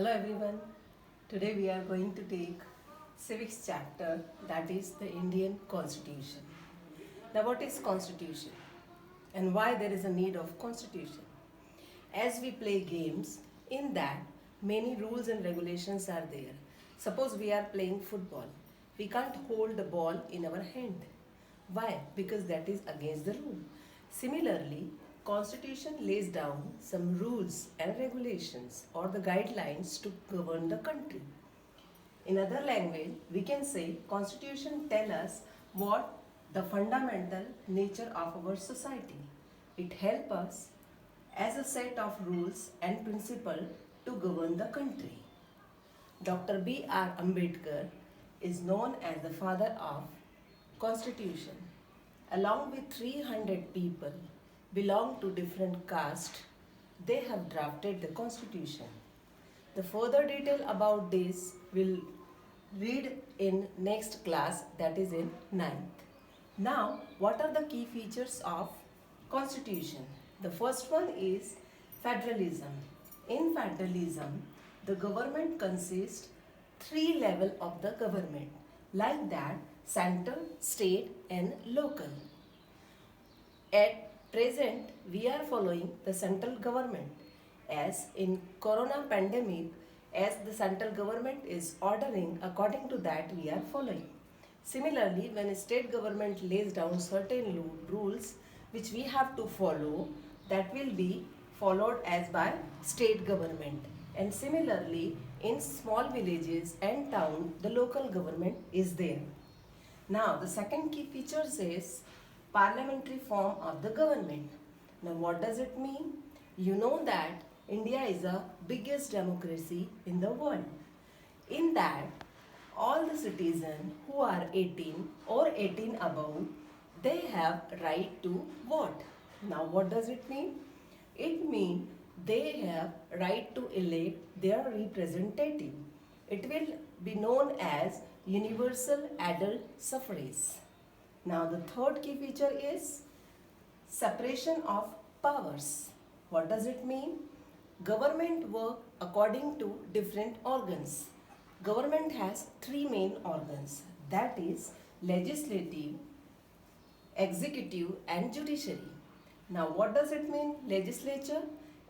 Hello everyone. Today we are going to take civics chapter, that is the Indian Constitution. Now what is Constitution and why there is a need of Constitution? As we play games, in that many rules and regulations are there. Suppose we are playing football. We can't hold the ball in our hand. Why? Because that is against the rule. Similarly, Constitution lays down some rules and regulations or the guidelines to govern the country. In other language, we can say Constitution tell us what the fundamental nature of our society. It help us as a set of rules and principle to govern the country. Dr. B.R. Ambedkar is known as the father of Constitution. Along with 300 people belong to different castes, they have drafted the Constitution. The further detail about this will read in next class, that is in 9th. Now, what are the key features of Constitution? The first one is federalism. In federalism, the government consists three levels of the government, like that center, state and local. At present, we are following the central government, as in corona pandemic, as the central government is ordering, according to that we are following. Similarly, when a state government lays down certain rules which we have to follow, that will be followed as by state government. And similarly, in small villages and town, the local government is there. Now, the second key feature is parliamentary form of the government. Now, what does it mean? You know that India is the biggest democracy in the world. In that, all the citizens who are 18 or 18 above, they have right to vote. Now, what does it mean? It means they have right to elect their representative. It will be known as universal adult suffrage. Now the third key feature is separation of powers. What does it mean? Government work according to different organs. Government has three main organs, that is legislative, executive and judiciary. Now what does it mean, legislature?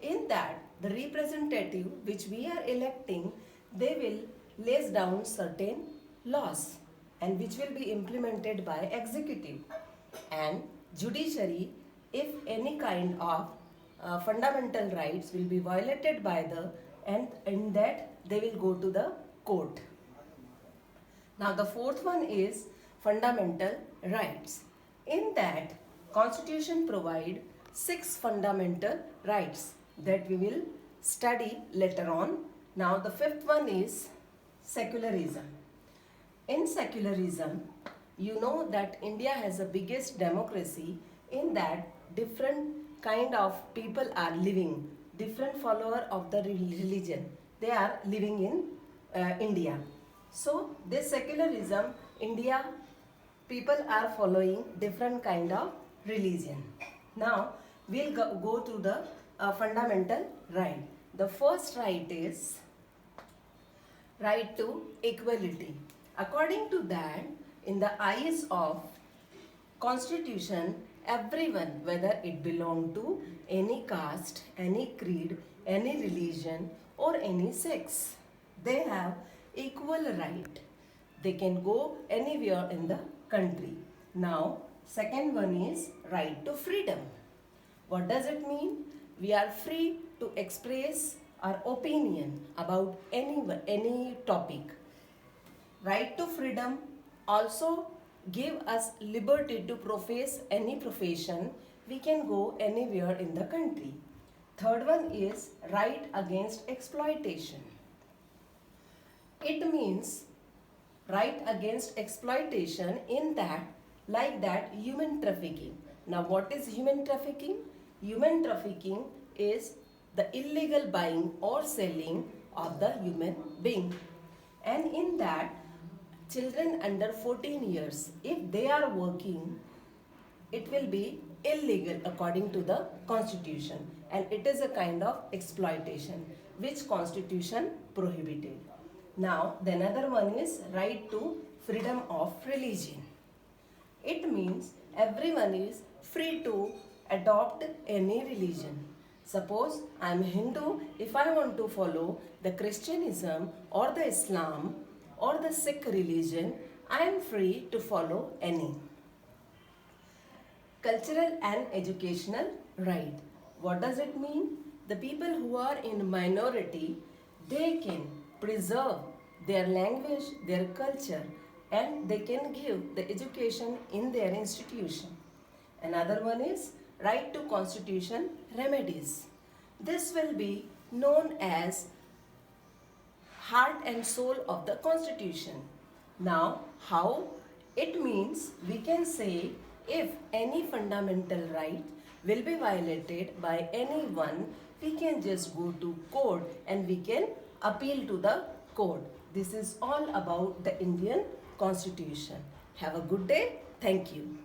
In that the representative which we are electing, they will lay down certain laws and which will be implemented by executive. And judiciary, if any kind of fundamental rights will be violated by the, and in that they will go to the court. Now the fourth one is fundamental rights. In that, Constitution provide 6 fundamental rights that we will study later on. Now the fifth one is secularism. In secularism, you know that India has the biggest democracy, in that different kind of people are living, different follower of the religion, they are living in India. So this secularism, India people are following different kind of religion. Now we'll go to the fundamental right. The first right is right to equality. According to that, in the eyes of Constitution, everyone, whether it belong to any caste, any creed, any religion or any sex, they have equal right. They can go anywhere in the country. Now, second one is right to freedom. What does it mean? We are free to express our opinion about any topic. Right to freedom also give us liberty to profess any profession. We can go anywhere in the country. Third one is right against exploitation. It means right against exploitation, in that, like that, human trafficking. Now what is human trafficking? Human trafficking is the illegal buying or selling of the human being. And in that, children under 14 years, if they are working, it will be illegal according to the Constitution. and it is a kind of exploitation which constitution prohibited. Now the another one is right to freedom of religion. It means everyone is free to adopt any religion. Suppose I am Hindu, if I want to follow the Christianism or the Islam or the Sikh religion, I am free to follow any. Cultural and educational right. What does it mean? The people who are in minority, they can preserve their language, their culture, and they can give the education in their institution. Another one is right to constitution remedies. This will be known as heart and soul of the constitution. Now, how? It means we can say if any fundamental right will be violated by anyone, we can just go to court and we can appeal to the court. This is all about the Indian Constitution. Have a good day. Thank you.